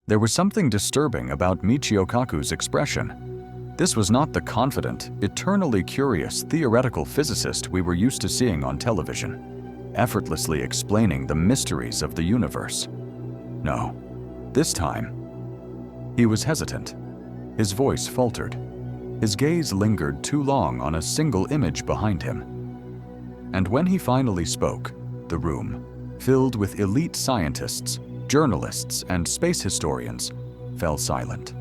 There was something disturbing about Michio Kaku's expression. This was not the confident, eternally curious theoretical physicist we were used to seeing on television, effortlessly explaining the mysteries of the universe. No, this time, he was hesitant. His voice faltered. His gaze lingered too long on a single image behind him. And when he finally spoke, the room, filled with elite scientists, journalists, and space historians, fell silent.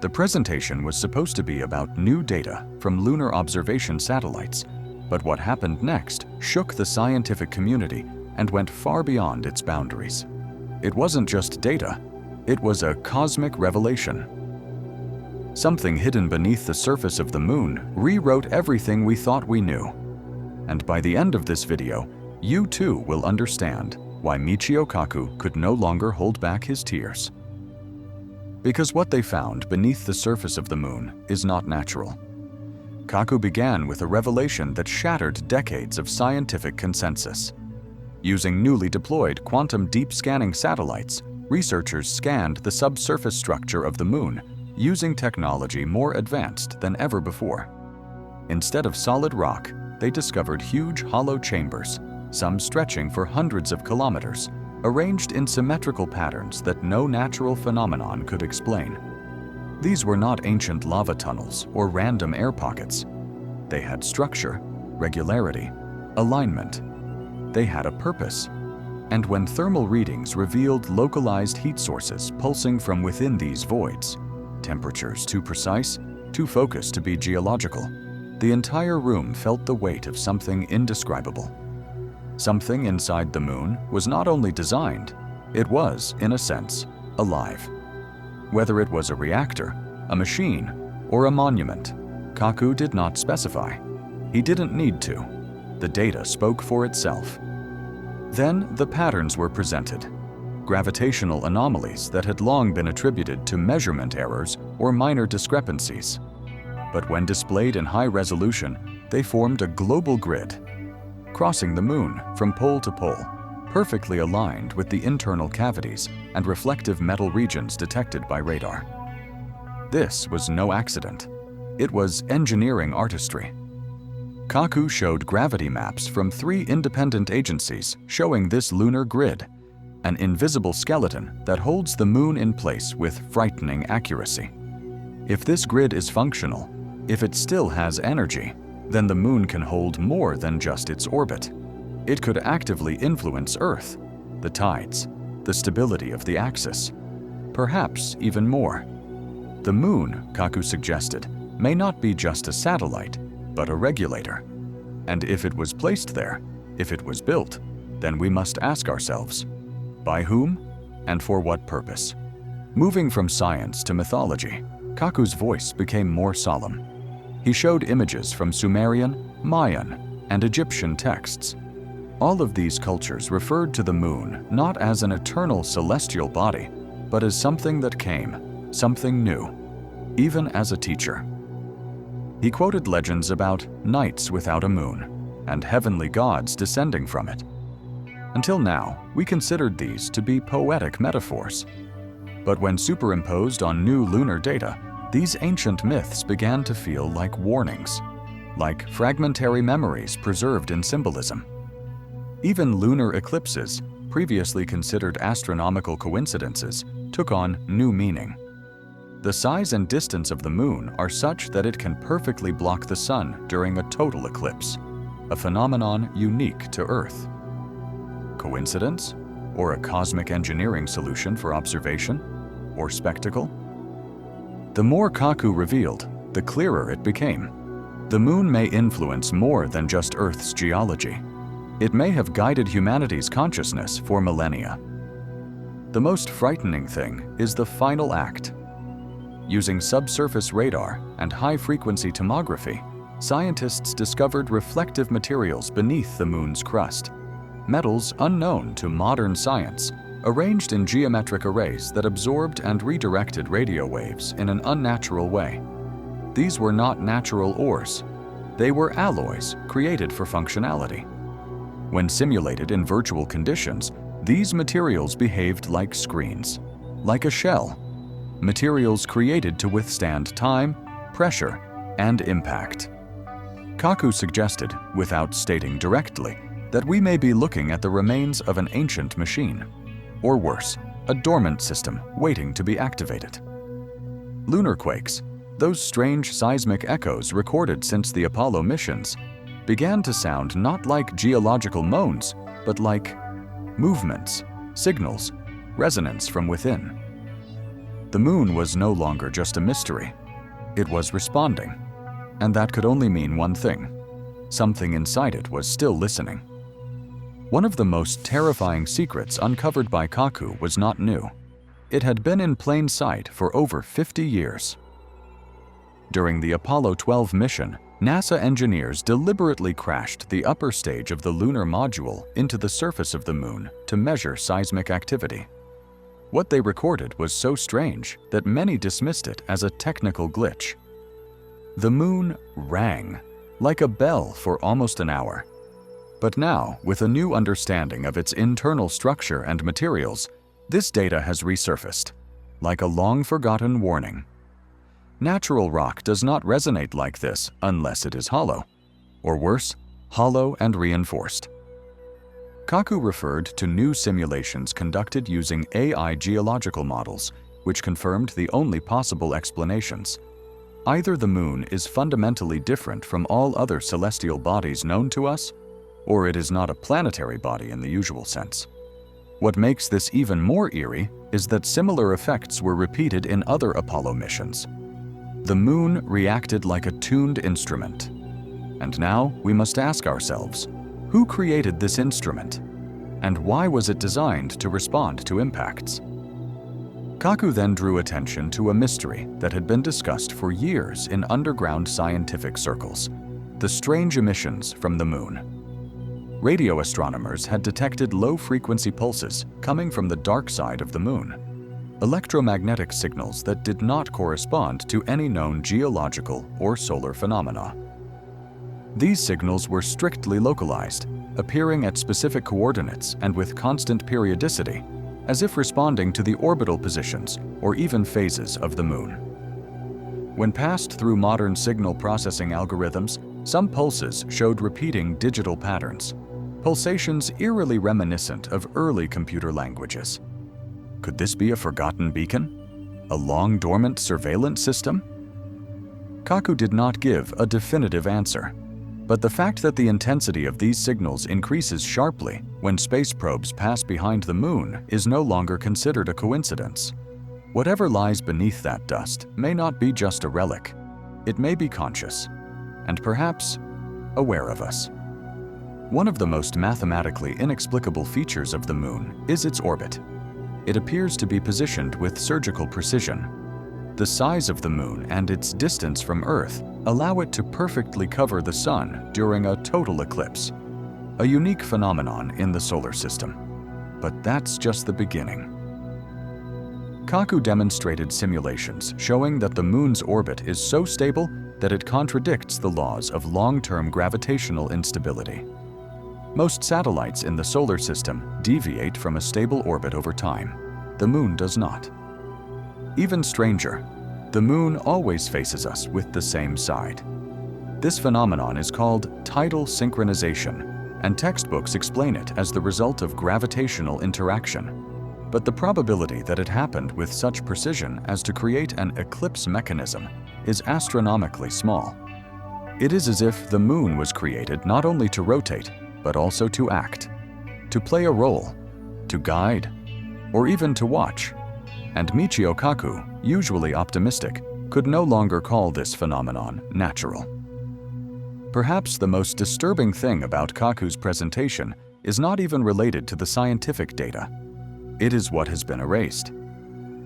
The presentation was supposed to be about new data from lunar observation satellites, but what happened next shook the scientific community and went far beyond its boundaries. It wasn't just data, it was a cosmic revelation. Something hidden beneath the surface of the moon rewrote everything we thought we knew. And by the end of this video, you too will understand why Michio Kaku could no longer hold back his tears. Because what they found beneath the surface of the moon is not natural. Kaku began with a revelation that shattered decades of scientific consensus. Using newly deployed quantum deep scanning satellites, researchers scanned the subsurface structure of the moon using technology more advanced than ever before. Instead of solid rock, they discovered huge hollow chambers, some stretching for hundreds of kilometers, arranged in symmetrical patterns that no natural phenomenon could explain. These were not ancient lava tunnels or random air pockets. They had structure, regularity, alignment. They had a purpose. And when thermal readings revealed localized heat sources pulsing from within these voids, temperatures too precise, too focused to be geological, the entire room felt the weight of something indescribable. Something inside the moon was not only designed, it was, in a sense, alive. Whether it was a reactor, a machine, or a monument, Kaku did not specify. He didn't need to. The data spoke for itself. Then the patterns were presented. Gravitational anomalies that had long been attributed to measurement errors or minor discrepancies. But when displayed in high resolution, they formed a global grid, crossing the moon from pole to pole, perfectly aligned with the internal cavities and reflective metal regions detected by radar. This was no accident. It was engineering artistry. Kaku showed gravity maps from 3 independent agencies showing this lunar grid, an invisible skeleton that holds the moon in place with frightening accuracy. If this grid is functional, if it still has energy, then the moon can hold more than just its orbit. It could actively influence Earth, the tides, the stability of the axis, perhaps even more. The moon, Kaku suggested, may not be just a satellite, but a regulator. And if it was placed there, if it was built, then we must ask ourselves, by whom and for what purpose? Moving from science to mythology, Kaku's voice became more solemn. He showed images from Sumerian, Mayan, and Egyptian texts. All of these cultures referred to the moon not as an eternal celestial body, but as something that came, something new, even as a teacher. He quoted legends about nights without a moon and heavenly gods descending from it. Until now, we considered these to be poetic metaphors. But when superimposed on new lunar data, these ancient myths began to feel like warnings, like fragmentary memories preserved in symbolism. Even lunar eclipses, previously considered astronomical coincidences, took on new meaning. The size and distance of the moon are such that it can perfectly block the sun during a total eclipse, a phenomenon unique to Earth. Coincidence? Or a cosmic engineering solution for observation? Or spectacle? The more Kaku revealed, the clearer it became. The moon may influence more than just Earth's geology. It may have guided humanity's consciousness for millennia. The most frightening thing is the final act. Using subsurface radar and high-frequency tomography, scientists discovered reflective materials beneath the moon's crust. Metals unknown to modern science, arranged in geometric arrays that absorbed and redirected radio waves in an unnatural way. These were not natural ores. They were alloys created for functionality. When simulated in virtual conditions, these materials behaved like screens. like a shell, materials created to withstand time, pressure, and impact. Kaku suggested, without stating directly, that we may be looking at the remains of an ancient machine, or worse, a dormant system waiting to be activated. Lunar quakes, those strange seismic echoes recorded since the Apollo missions, began to sound not like geological moans, but like movements, signals, resonance from within. The moon was no longer just a mystery. It was responding, and that could only mean one thing. Something inside it was still listening. One of the most terrifying secrets uncovered by Kaku was not new. It had been in plain sight for over 50 years. During the Apollo 12 mission, NASA engineers deliberately crashed the upper stage of the lunar module into the surface of the moon to measure seismic activity. What they recorded was so strange that many dismissed it as a technical glitch. The moon rang like a bell for almost an hour. But now, with a new understanding of its internal structure and materials, this data has resurfaced, like a long-forgotten warning. Natural rock does not resonate like this unless it is hollow, or worse, hollow and reinforced. Kaku referred to new simulations conducted using AI geological models, which confirmed the only possible explanations. Either the moon is fundamentally different from all other celestial bodies known to us, or it is not a planetary body in the usual sense. What makes this even more eerie is that similar effects were repeated in other Apollo missions. The moon reacted like a tuned instrument. And now we must ask ourselves, who created this instrument? And why was it designed to respond to impacts? Kaku then drew attention to a mystery that had been discussed for years in underground scientific circles: the strange emissions from the moon. Radio astronomers had detected low-frequency pulses coming from the dark side of the moon, electromagnetic signals that did not correspond to any known geological or solar phenomena. These signals were strictly localized, appearing at specific coordinates and with constant periodicity, as if responding to the orbital positions or even phases of the moon. When passed through modern signal processing algorithms, some pulses showed repeating digital patterns, pulsations eerily reminiscent of early computer languages. Could this be a forgotten beacon? A long-dormant surveillance system? Kaku did not give a definitive answer, but the fact that the intensity of these signals increases sharply when space probes pass behind the moon is no longer considered a coincidence. Whatever lies beneath that dust may not be just a relic. It may be conscious, and perhaps aware of us. One of the most mathematically inexplicable features of the moon is its orbit. It appears to be positioned with surgical precision. The size of the moon and its distance from Earth allow it to perfectly cover the sun during a total eclipse, a unique phenomenon in the solar system. But that's just the beginning. Kaku demonstrated simulations showing that the moon's orbit is so stable that it contradicts the laws of long-term gravitational instability. Most satellites in the solar system deviate from a stable orbit over time. The moon does not. Even stranger, the moon always faces us with the same side. This phenomenon is called tidal synchronization, and textbooks explain it as the result of gravitational interaction. But the probability that it happened with such precision as to create an eclipse mechanism is astronomically small. It is as if the moon was created not only to rotate, but also to act, to play a role, to guide, or even to watch. And Michio Kaku, usually optimistic, could no longer call this phenomenon natural. Perhaps the most disturbing thing about Kaku's presentation is not even related to the scientific data. It is what has been erased.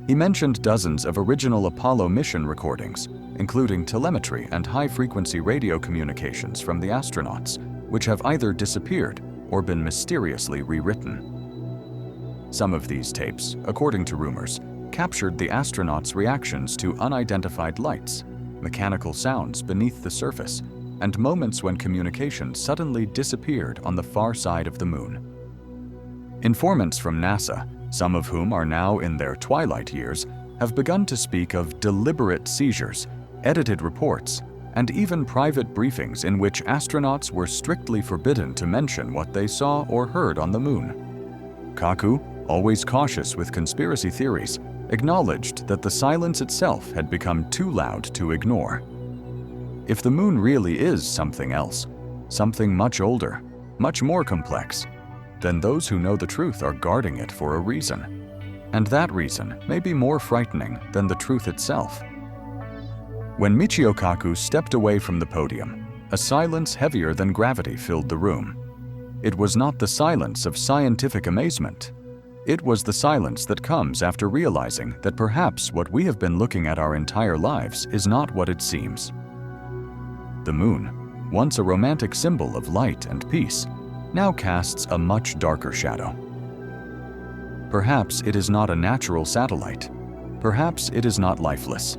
He mentioned dozens of original Apollo mission recordings, including telemetry and high-frequency radio communications from the astronauts, which have either disappeared or been mysteriously rewritten. Some of these tapes, according to rumors, captured the astronauts' reactions to unidentified lights, mechanical sounds beneath the surface, and moments when communication suddenly disappeared on the far side of the moon. Informants from NASA some of whom are now in their twilight years, have begun to speak of deliberate seizures, edited reports, and even private briefings in which astronauts were strictly forbidden to mention what they saw or heard on the moon. Kaku, always cautious with conspiracy theories, acknowledged that the silence itself had become too loud to ignore. If the moon really is something else, something much older, much more complex, then those who know the truth are guarding it for a reason. And that reason may be more frightening than the truth itself. When Michio Kaku stepped away from the podium, a silence heavier than gravity filled the room. It was not the silence of scientific amazement. It was the silence that comes after realizing that perhaps what we have been looking at our entire lives is not what it seems. The moon, once a romantic symbol of light and peace, now casts a much darker shadow. Perhaps it is not a natural satellite. Perhaps it is not lifeless.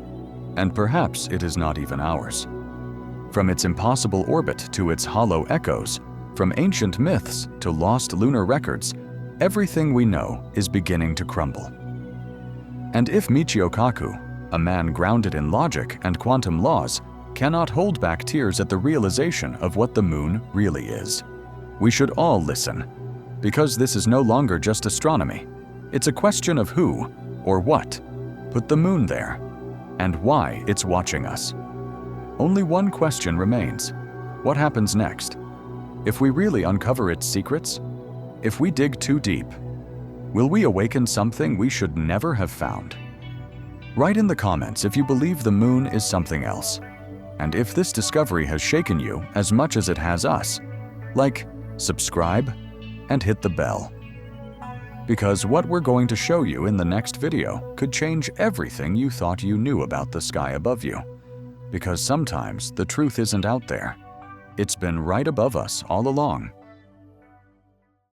And perhaps it is not even ours. From its impossible orbit to its hollow echoes, from ancient myths to lost lunar records, everything we know is beginning to crumble. And if Michio Kaku, a man grounded in logic and quantum laws, cannot hold back tears at the realization of what the moon really is, we should all listen, because this is no longer just astronomy. It's a question of who, or what, put the moon there, and why it's watching us. Only one question remains: what happens next? If we really uncover its secrets, if we dig too deep, will we awaken something we should never have found? Write in the comments if you believe the moon is something else, and if this discovery has shaken you as much as it has us. Like, subscribe, and hit the bell. Because what we're going to show you in the next video could change everything you thought you knew about the sky above you. Because sometimes the truth isn't out there. It's been right above us all along.